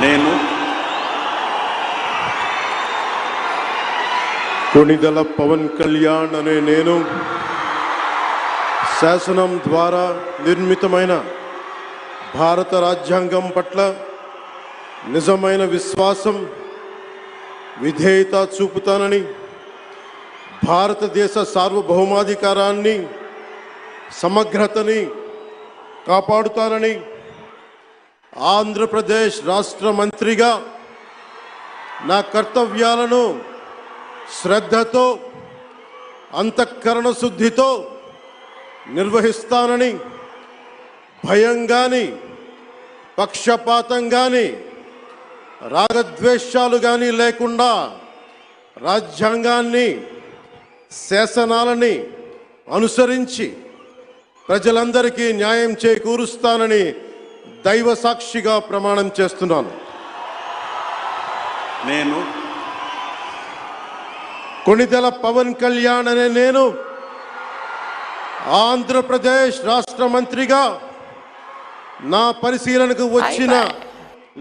నేను కొణిదెల పవన్ కళ్యాణ్ అనే నేను శాసనం ద్వారా నిర్మితమైన భారత రాజ్యాంగం పట్ల నిజమైన విశ్వాసం విధేయత చూపుతానని, భారతదేశ సార్వభౌమాధికారాన్ని సమగ్రతని కాపాడుతానని, ఆంధ్రప్రదేశ్ రాష్ట్ర మంత్రిగా నా కర్తవ్యాలను శ్రద్ధతో అంతఃకరణ శుద్ధితో నిర్వహిస్తానని, భయం కానీ పక్షపాతం కానీ రాగద్వేషాలు కానీ లేకుండా రాజ్యాంగాన్ని శాసనాలని అనుసరించి ప్రజలందరికీ న్యాయం చేకూరుస్తానని దైవ సాక్షిగా ప్రమాణం చేస్తున్నాను. నేను కొణిదెల పవన్ కళ్యాణ్ అనే నేను ఆంధ్రప్రదేశ్ రాష్ట్ర మంత్రిగా నా పరిశీలనకు వచ్చిన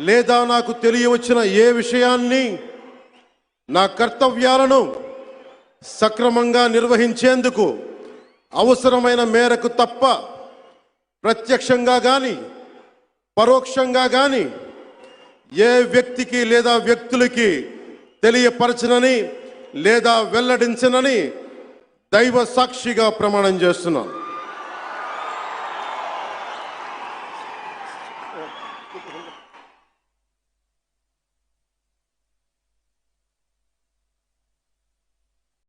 లేదా నాకు తెలియవచ్చిన ఏ విషయాన్ని నా కర్తవ్యాలను సక్రమంగా నిర్వహించేందుకు అవసరమైన మేరకు తప్ప ప్రత్యక్షంగా కానీ పరోక్షంగా కానీ ఏ వ్యక్తికి లేదా వ్యక్తులకి తెలియపరచనని లేదా వెల్లడించనని దైవ సాక్షిగా ప్రమాణం చేస్తున్నాను.